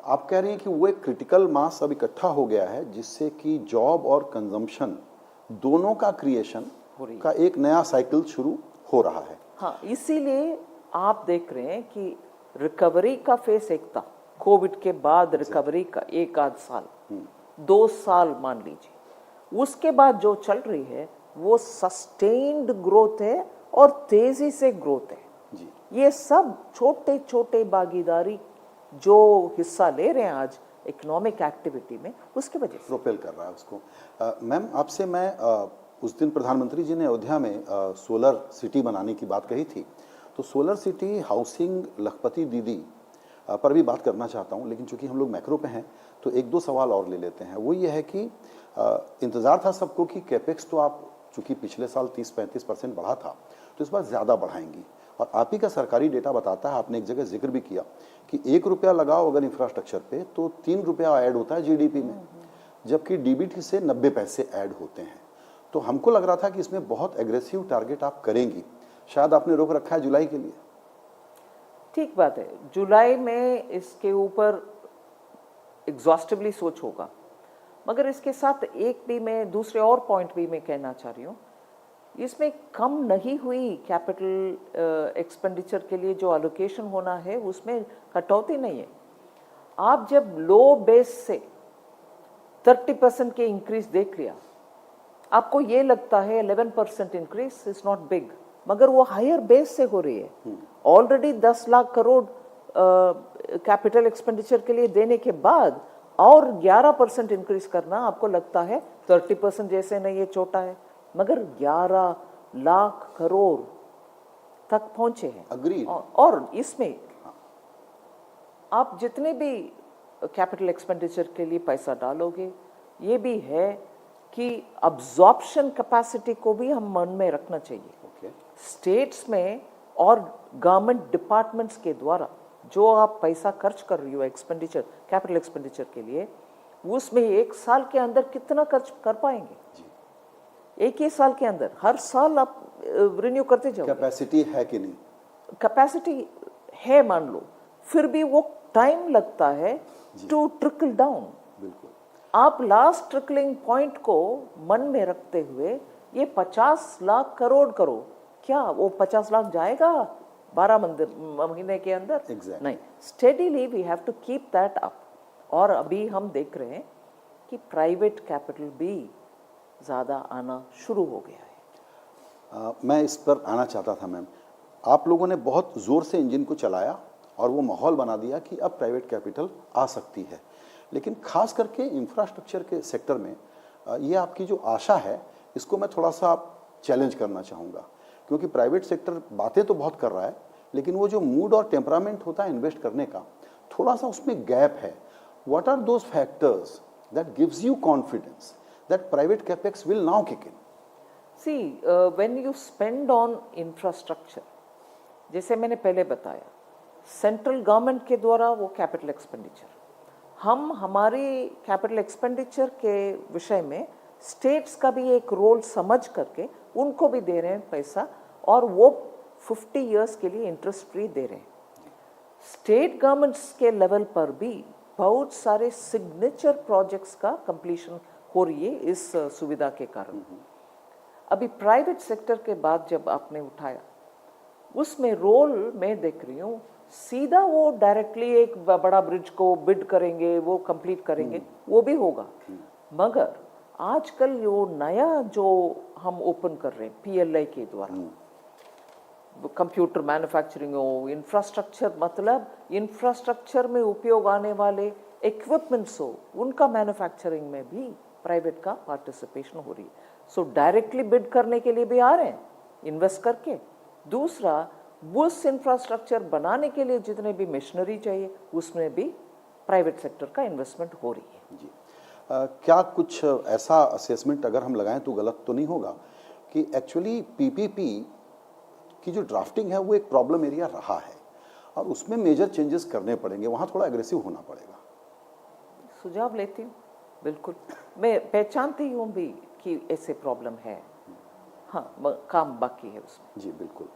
आप कह रहे हैं कि वो एक क्रिटिकल मास अब इकट्ठा हो गया है जिससे कि जॉब और कंजम्पशन दोनों का क्रिएशन का एक नया साइकिल शुरू हो रहा है। हाँ, इसीलिए आप देख रहे हैं कि रिकवरी का फेस एक था, कोविड के बाद रिकवरी का एक आध साल, 2 साल मान लीजिए, उसके बाद जो चल रही है वो सस्टेन्ड ग्रोथ है और तेजी से ग्रोथ है जी। ये सब छोटे छोटे भागीदारी जो हिस्सा ले रहे हैं आज इकोनॉमिक एक्टिविटी में, उसकी वजह से प्रोपेल कर रहा है उसको। मैम आपसे मैं उस दिन प्रधानमंत्री जी ने अयोध्या में सोलर सिटी बनाने की बात कही थी, तो सोलर सिटी हाउसिंग लखपति दीदी पर भी बात करना चाहता हूं, लेकिन चूंकि हम लोग मैक्रो पे हैं तो एक दो सवाल और ले लेते हैं। वो ये है कि इंतज़ार था सबको कि कैपेक्स तो आप चूंकि पिछले साल 30-35% बढ़ा था तो इस बार ज़्यादा बढ़ाएंगी, और आप ही का सरकारी डेटा बताता है, आपने एक जगह जिक्र भी किया कि 1 रुपया लगाओ अगर इंफ्रास्ट्रक्चर पे तो 3 रुपया ऐड होता है जीडीपी में, जबकि डीबीटी से 90 पैसे ऐड होते हैं। तो हमको लग रहा था कि इसमें बहुत एग्रेसिव टारगेट आप करेंगी, शायद आपने रोक रखा है जुलाई के लिए। ठीक बात है, जुलाई में इसके ऊपर एग्जॉस्टिवली सोच होगा, मगर इसके साथ एक भी मैं दूसरे और पॉइंट भी मैं कहना चाह रही हूँ, इसमें कम नहीं हुई कैपिटल एक्सपेंडिचर के लिए जो एलोकेशन होना है उसमें कटौती नहीं है। आप जब लो बेस से 30% के इंक्रीज देख लिया, आपको ये लगता है 11% इंक्रीज इज नॉट बिग, मगर वो हायर बेस से हो रही है। Already 10 lakh crore capital expenditure के लिए देने के बाद और 11% इंक्रीज करना आपको लगता है 30% जैसे नहीं, ये छोटा है, मगर 11 लाख करोड़ तक पहुंचे हैं। अग्री। और इसमें आप जितने भी कैपिटल एक्सपेंडिचर के लिए पैसा डालोगे, ये भी है कि अब्जॉर्प्शन कैपेसिटी को भी हम मन में रखना चाहिए। स्टेट्स में और गवर्नमेंट डिपार्टमेंट्स के द्वारा जो आप पैसा खर्च कर रही हो एक्सपेंडिचर, कैपिटल एक्सपेंडिचर के लिए, उसमें एक साल के अंदर कितना खर्च कर पाएंगे जी। एक ही साल के अंदर, हर साल आप रिन्यू करते जाओ। कैपेसिटी है कि नहीं? कैपेसिटी है मान लो, फिर भी वो टाइम लगता है टू ट्रिकल डाउन। बिल्कुल। आप लास्ट ट्रिकलिंग पॉइंट को मन में रखते हुए ये 50 लाख करोड़ करो, क्या वो 50 लाख जाएगा 12 महीने के अंदर? exactly. नहीं, steadily we have to keep that up. और अभी हम देख रहे हैं कि प्राइवेट कैपिटल भी ज़्यादा आना शुरू हो गया है। मैं इस पर आना चाहता था मैम, आप लोगों ने बहुत ज़ोर से इंजन को चलाया और वो माहौल बना दिया कि अब प्राइवेट कैपिटल आ सकती है, लेकिन खास करके इंफ्रास्ट्रक्चर के सेक्टर में ये आपकी जो आशा है इसको मैं थोड़ा सा चैलेंज करना चाहूँगा, क्योंकि प्राइवेट सेक्टर बातें तो बहुत कर रहा है लेकिन वो जो मूड और टेम्परामेंट होता है इन्वेस्ट करने का, थोड़ा सा उसमें गैप है। What are those factors that gives you confidence that private capex will now kick in? See, when you spend on infrastructure, जैसे मैंने पहले बताया, सेंट्रल गवर्नमेंट के द्वारा वो कैपिटल एक्सपेंडिचर, हम हमारी कैपिटल एक्सपेंडिचर के विषय में स्टेट्स का भी एक रोल समझ करके उनको भी दे रहे हैं पैसा, और वो 50 इयर्स के लिए इंटरेस्ट फ्री दे रहे हैं। स्टेट गवर्नमेंट्स के लेवल पर भी बहुत सारे सिग्नेचर प्रोजेक्ट्स का कंप्लीशन हो रही है इस सुविधा के कारण। अभी प्राइवेट सेक्टर के बाद जब आपने उठाया, उसमें रोल मैं देख रही हूँ, सीधा वो डायरेक्टली एक बड़ा ब्रिज को बिड करेंगे, वो कंप्लीट करेंगे, वो भी होगा, मगर आजकल यो नया जो हम ओपन कर रहे हैं पीएलआई के द्वारा, कंप्यूटर मैन्युफैक्चरिंग हो, इंफ्रास्ट्रक्चर, मतलब इंफ्रास्ट्रक्चर में उपयोग आने वाले इक्विपमेंट्स हो, उनका मैन्युफैक्चरिंग में भी प्राइवेट का पार्टिसिपेशन हो रही है। सो डायरेक्टली बिड करने के लिए भी आ रहे हैं इन्वेस्ट करके। दूसरा, उस इंफ्रास्ट्रक्चर बनाने के लिए जितने भी मशीनरी चाहिए उसमें भी प्राइवेट सेक्टर का इन्वेस्टमेंट हो रही है जी। क्या कुछ ऐसा असेसमेंट अगर हम लगाएं तो गलत तो नहीं होगा कि एक्चुअली पीपीपी की जो ड्राफ्टिंग है वो एक प्रॉब्लम एरिया रहा है और उसमें मेजर चेंजेस करने पड़ेंगे, वहाँ थोड़ा एग्रेसिव होना पड़ेगा? सुझाव लेती हूँ, बिल्कुल, मैं पहचानती हूँ भी कि ऐसे प्रॉब्लम है, हाँ, काम बाकी है उसमें। जी बिल्कुल।